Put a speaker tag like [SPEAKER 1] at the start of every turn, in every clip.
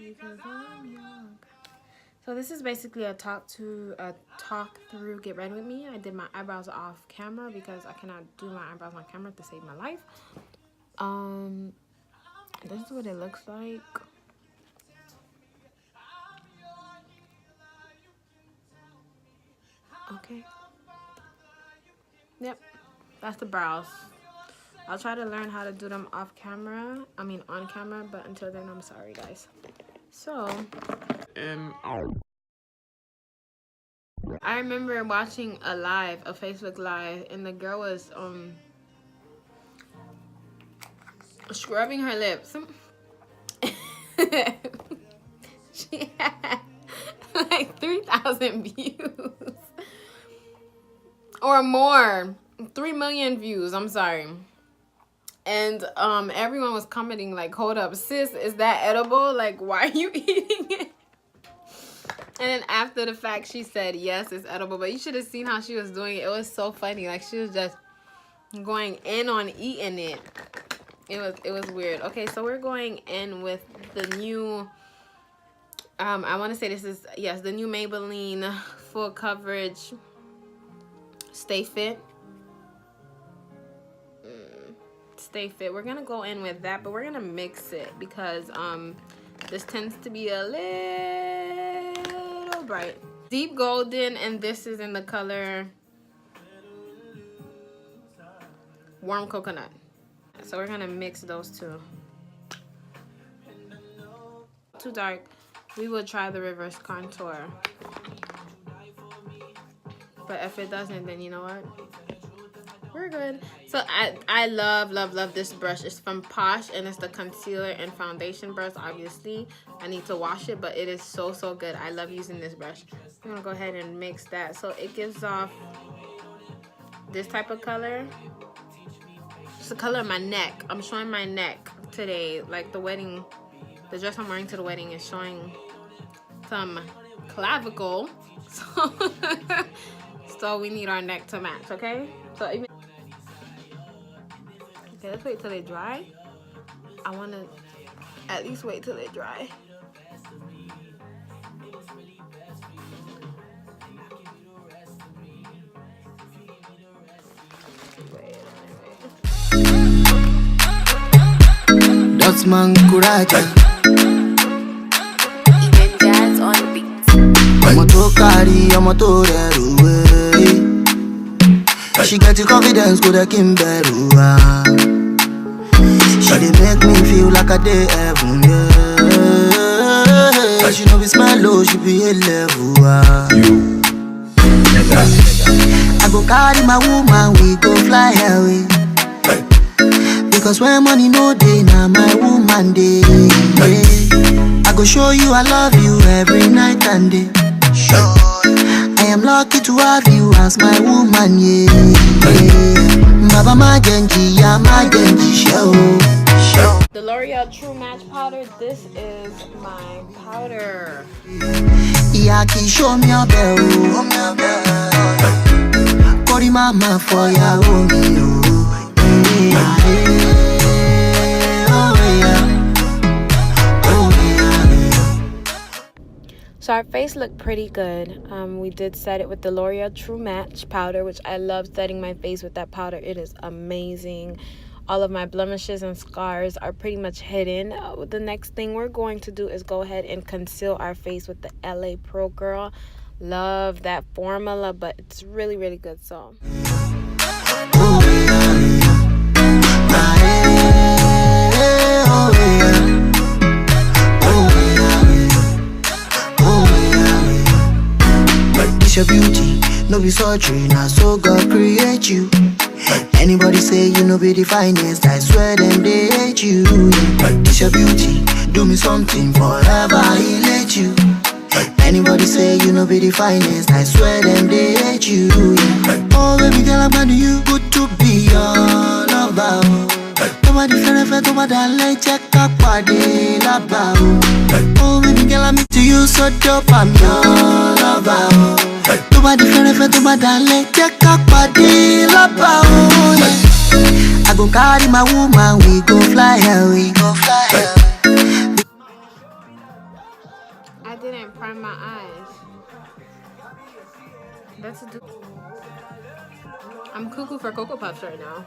[SPEAKER 1] because I'm young. So this is basically a talk through, get ready with me. I did my eyebrows off camera because I cannot do my eyebrows on camera to save my life. This is what it looks like. Okay. Yep, that's the brows. I'll try to learn how to do them on camera, but until then, I'm sorry, guys. So, I remember watching a Facebook live, and the girl was scrubbing her lips. She had like 3,000 views or more, 3 million views. I'm sorry. And everyone was commenting like, hold up, sis, is that edible? Like, why are you eating it? And then after the fact, she said, yes, it's edible. But you should have seen how she was doing it. It was so funny. Like, she was just going in on eating it. It was weird. Okay, so we're going in with the new, I want to say this is, yes, the new Maybelline Full Coverage Stay Fit. Stay Fit. We're gonna go in with that, but we're gonna mix it because this tends to be a little bright. Deep golden, and this is in the color Warm Coconut. So we're gonna mix those two. Too dark, we will try the reverse contour. But if it doesn't, then you know what? We're good. So I love this brush. It's from Posh, and it's the concealer and foundation brush. Obviously I need to wash it, but it is so good. I love using this brush. I'm gonna go ahead and mix that so it gives off this type of color. It's the color of my neck. I'm showing my neck today. Like the dress I'm wearing to the wedding is showing some clavicle. So we need our neck to match, okay? So even okay, let's wait till they dry. I want to at least wait till they dry.
[SPEAKER 2] That's man Kuraja.
[SPEAKER 3] Even jazz on the beat.
[SPEAKER 2] I'm a to carry, I'm a to away. She get the confidence, go to Kimberu. She dey make me feel like a day heaven, yeah. But she know it's my low, she be a level. I go carry my woman, we go fly away. Because when money no day, now my woman day. I go show you I love you every night and day. I am lucky to have you as my woman, yeah. Baba my Genji, yeah, my Genji show.
[SPEAKER 1] The L'Oreal True Match powder. This is my powder.
[SPEAKER 2] Yaki, show me your bell. Kori mama for ya, oh me, oh.
[SPEAKER 1] So our face looked pretty good. We did set it with the L'Oreal True Match powder, which I love setting my face with that powder. It is amazing. All of my blemishes and scars are pretty much hidden. The next thing we're going to do is go ahead and conceal our face with the LA Pro Girl. Love that formula, but it's really good. So
[SPEAKER 2] your beauty, no be surgery, now so God create you. Anybody say you no be the finest, I swear them they hate you. This your beauty, do me something forever, I let you. Anybody say you no be the finest, I swear them they hate you. Oh baby girl, I'm glad you good to be all about. Nobody fair, nobody like check up body about. Oh baby girl, I'm into you so dope, I'm your lover. Nobody fair, nobody like check up body about. I go carry my woman, we go fly away, go fly away.
[SPEAKER 1] I'm cuckoo for Cocoa Puffs right now.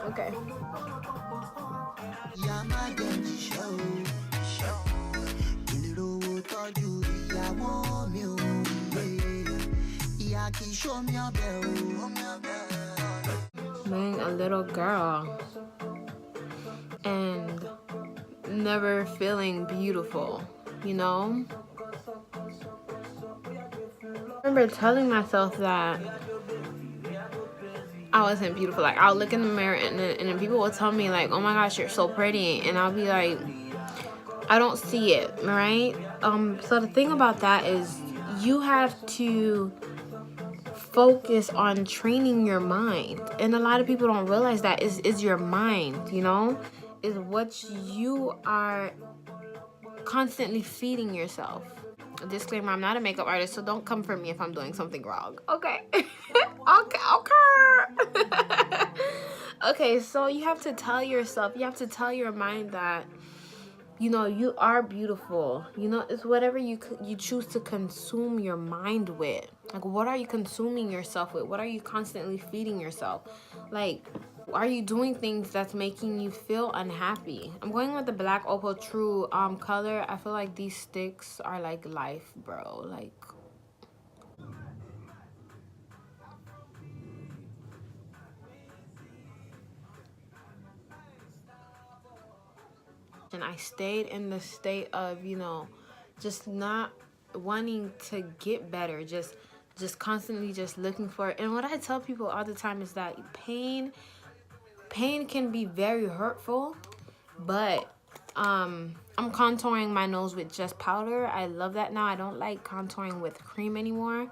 [SPEAKER 1] Okay. Being a little girl and never feeling beautiful, you know? I remember telling myself that I wasn't beautiful. Like, I'll look in the mirror and then people will tell me, like, oh my gosh, you're so pretty. And I'll be like, I don't see it, right? So the thing about that is you have to focus on training your mind. And a lot of people don't realize that is your mind, you know? Is what you are constantly feeding yourself. A disclaimer, I'm not a makeup artist, so don't come for me if I'm doing something wrong. Okay. Okay. Okay, so you have to tell yourself, you have to tell your mind that, you know, you are beautiful. You know, it's whatever you choose to consume your mind with. Like, what are you consuming yourself with? What are you constantly feeding yourself? Like, are you doing things that's making you feel unhappy? I'm going with the Black Opal True color. I feel like these sticks are like life, bro. Like, and I stayed in the state of, you know, just not wanting to get better, just constantly just looking for it. And what I tell people all the time is that pain can be very hurtful, but I'm contouring my nose with just powder. I love that now. I don't like contouring with cream anymore,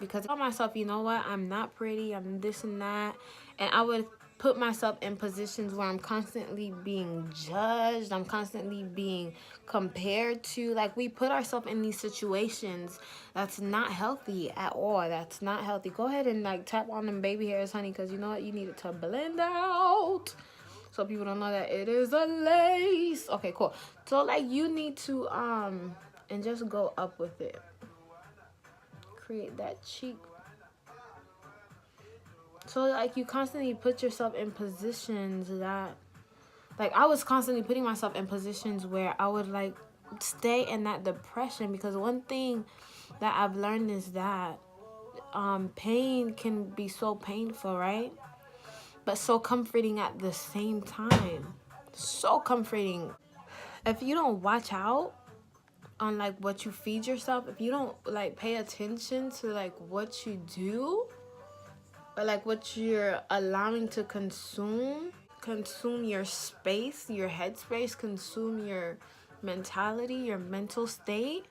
[SPEAKER 1] because I tell myself, you know what, I'm not pretty, I'm this and that, and I would put myself in positions where I'm constantly being judged, I'm constantly being compared to. Like, we put ourselves in these situations that's not healthy at all. That's not healthy. Go ahead and like tap on them baby hairs, honey, because you know what, you need it to blend out so people don't know that it is a lace. Okay, cool. So like, you need to and just go up with it, create that cheek. So like, you constantly put yourself in positions that, like, I was constantly putting myself in positions where I would like stay in that depression, because one thing that I've learned is that pain can be so painful, right? But so comforting at the same time. So comforting. If you don't watch out on like what you feed yourself, if you don't like pay attention to like what you do, or like what you're allowing to consume your space, your headspace, consume your mentality, your mental state,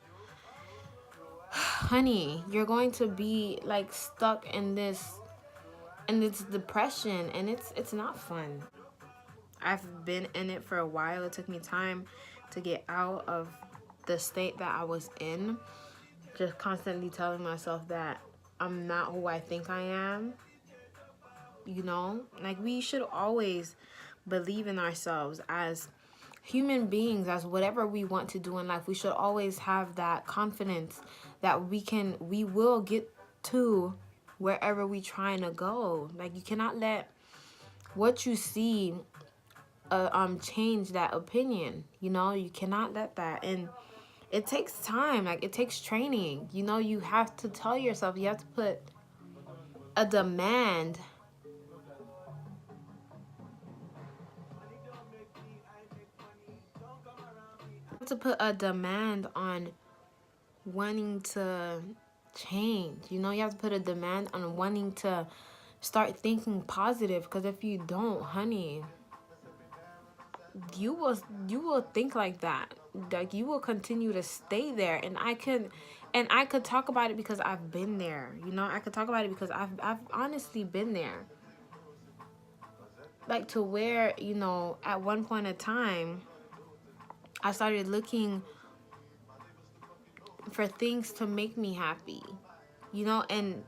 [SPEAKER 1] honey, you're going to be like stuck in this depression, and it's not fun. I've been in it for a while. It took me time to get out of the state that I was in, just constantly telling myself that I'm not who I think I am. You know, like, we should always believe in ourselves as human beings, as whatever we want to do in life. We should always have that confidence that we will get to wherever we trying to go. Like, you cannot let what you see change that opinion. You know, you cannot let that. And it takes time. Like, it takes training. You know, you have to tell yourself, you have to put a demand on wanting to change. You know, you have to put a demand on wanting to start thinking positive, because if you don't, honey, you will think like that. Like, you will continue to stay there. And I could talk about it because I've been there. You know, I could talk about it because I've honestly been there. Like, to where, you know, at one point in time, I started looking for things to make me happy, you know, and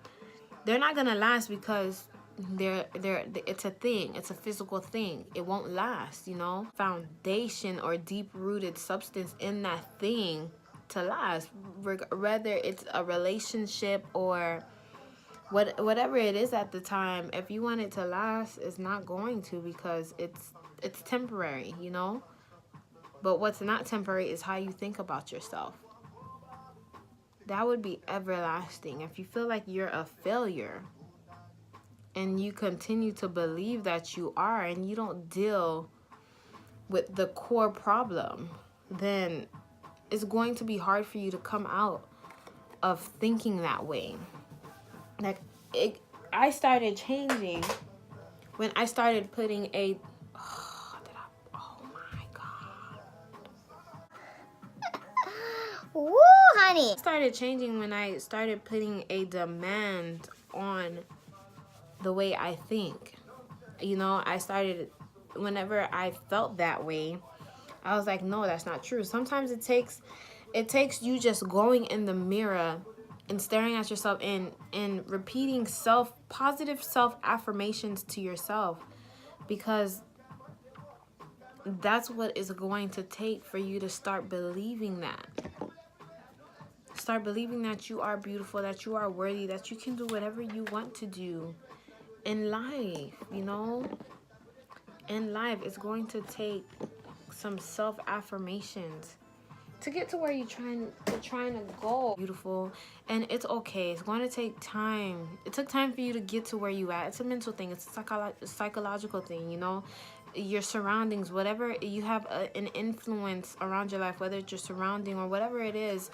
[SPEAKER 1] they're not gonna last, because it's a thing, it's a physical thing. It won't last, you know. Foundation or deep rooted substance in that thing to last, whether it's a relationship or whatever it is at the time. If you want it to last, it's not going to, because it's temporary, you know. But what's not temporary is how you think about yourself. That would be everlasting. If you feel like you're a failure and you continue to believe that you are, and you don't deal with the core problem, then it's going to be hard for you to come out of thinking that way. Like, I started changing when I started putting a oh my god.
[SPEAKER 4] Woo, honey.
[SPEAKER 1] I started changing when I started putting a demand on the way I think. You know, I started, whenever I felt that way, I was like, no, that's not true. Sometimes it takes you just going in the mirror and staring at yourself and repeating positive self affirmations to yourself, because that's what it's going to take for you to start believing that. Start believing that you are beautiful, that you are worthy, that you can do whatever you want to do in life, you know. In life, it's going to take some self affirmations to get to where you're trying to go. Beautiful, and it's okay. It's going to take time. It took time for you to get to where you at. It's a mental thing. It's a psychological thing, you know. Your surroundings, whatever you have an influence around your life, whether it's your surrounding or whatever it is,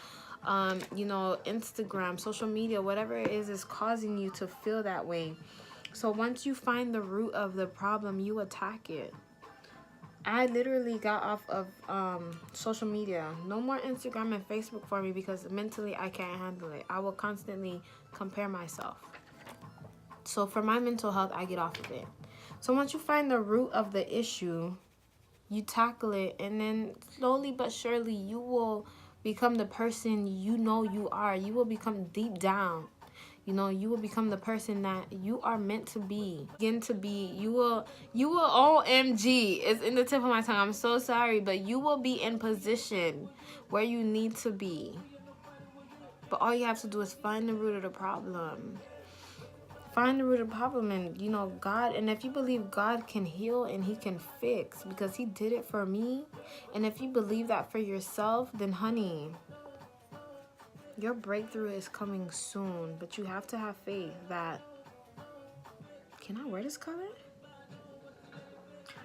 [SPEAKER 1] you know, Instagram, social media, whatever it is causing you to feel that way. So once you find the root of the problem, you attack it. I literally got off of social media. No more Instagram and Facebook for me, because mentally I can't handle it. I will constantly compare myself. So for my mental health, I get off of it. So once you find the root of the issue, you tackle it, and then slowly but surely you will become the person you know you are. You will become deep down. You know, you will become the person that you are meant to be. Begin to be. You will OMG. It's in the tip of my tongue. I'm so sorry, but you will be in position where you need to be. But all you have to do is find the root of the problem. Find the root of the problem, and, you know, God, and if you believe God can heal and he can fix, because he did it for me, and if you believe that for yourself, then honey, your breakthrough is coming soon. But you have to have faith that, can I wear this color?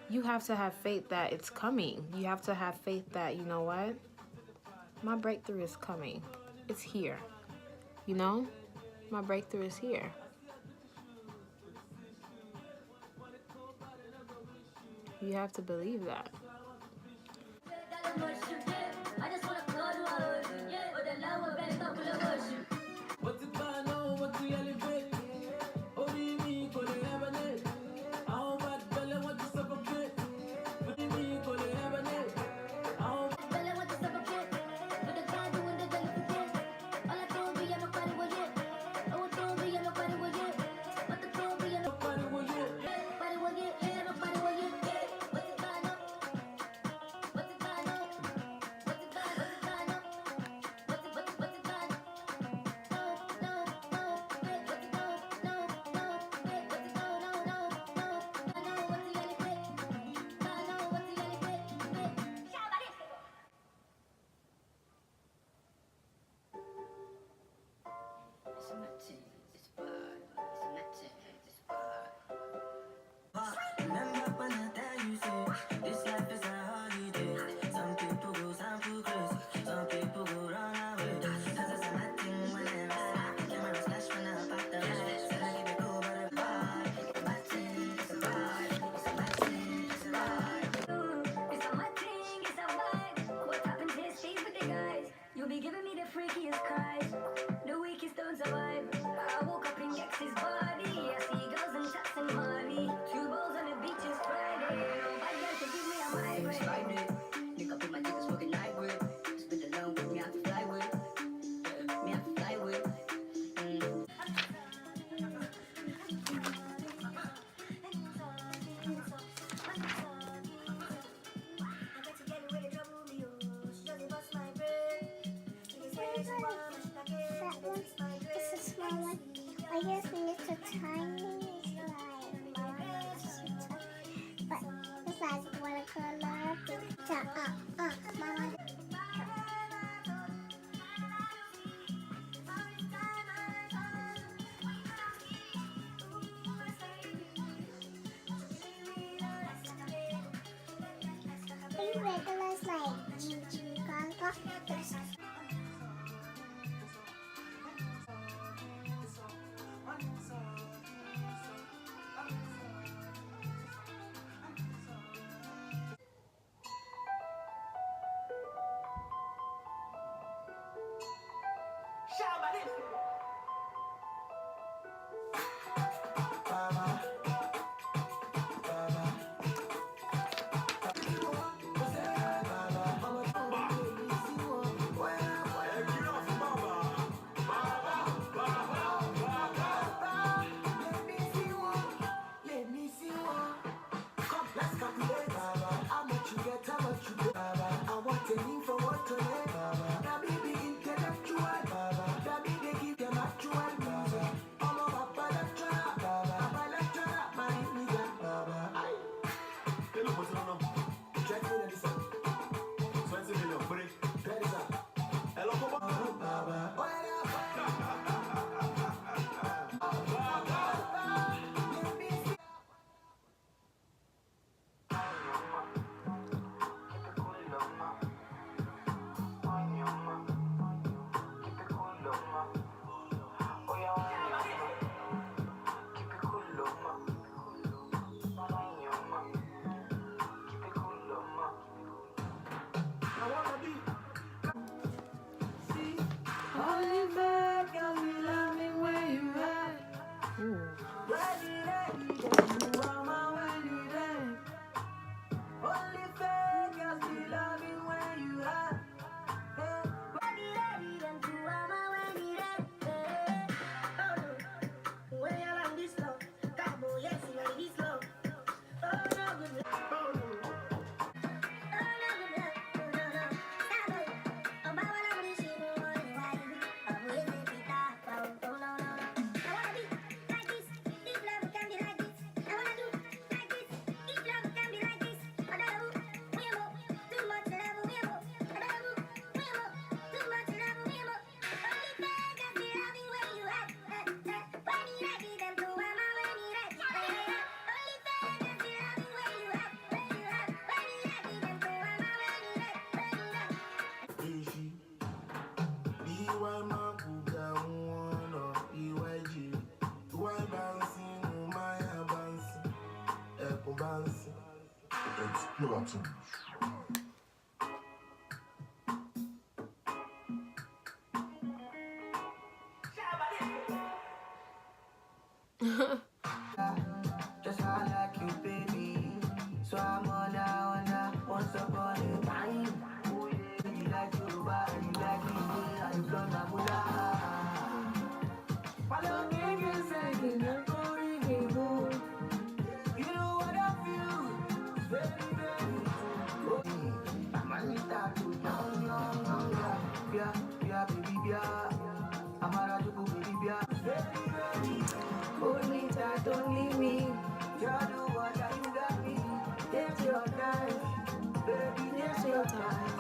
[SPEAKER 1] You have to have faith that it's coming. You have to have faith that, you know what? My breakthrough is coming. It's here. You know? My breakthrough is here. You have to believe that.
[SPEAKER 4] regulars like Gigi Gaga.
[SPEAKER 2] Just how I like you, baby. So I'm on once upon a time. Oh yeah, you like Yoruba and you like me, yeah, you from Namula. Follow me, you say, you know, you know what I feel. It's very, very true. I'm a little too young, yeah, yeah, baby, yeah. I'm a little baby, yeah. Very, very true. Hold me tight, don't leave me. Just do what you got me. Take your time, baby, take your time.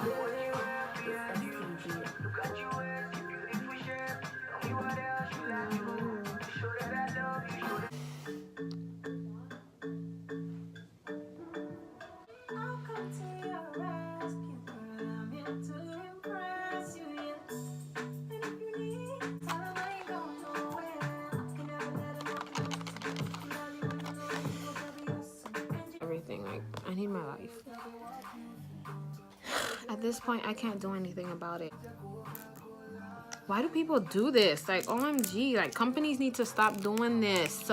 [SPEAKER 2] Look at you, it's beautiful shape. Tell me what else you like to do. Show that I love you. Show that I'll come to your rescue, girl. I'm here to impress you, yeah. And if you need, tell 'em I ain't going nowhere. I can never let 'em
[SPEAKER 1] Everything, like, I need my life. At this point, I can't do anything about it. Why do people do this? Like, OMG, like, companies need to stop doing this.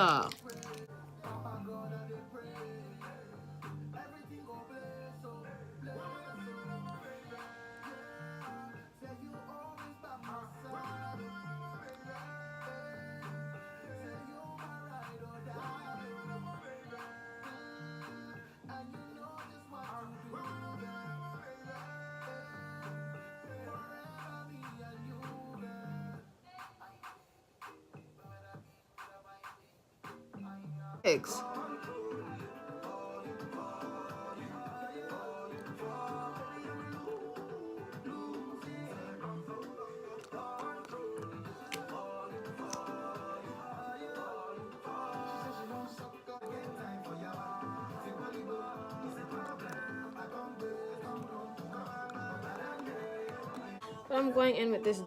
[SPEAKER 1] Eggs. So I'm going in with this.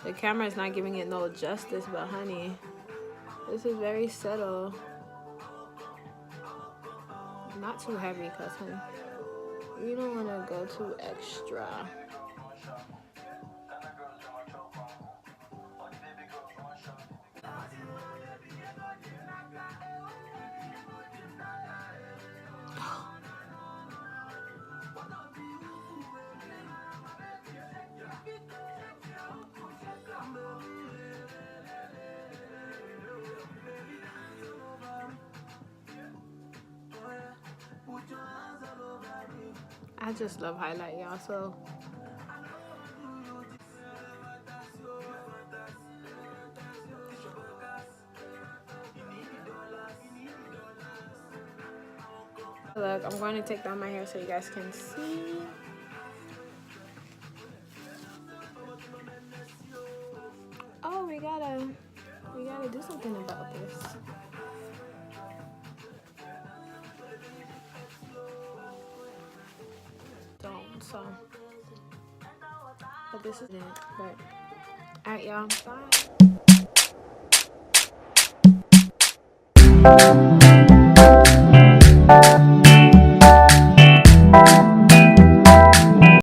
[SPEAKER 1] The camera is not giving it no justice, but honey, this is very subtle. Not too heavy, cause honey, you don't want to go too extra. I just love highlight, y'all. So look, I'm going to take down my hair so you guys can see. Oh, we gotta do something about this. Don't, so, but this is it. But alright, y'all, bye.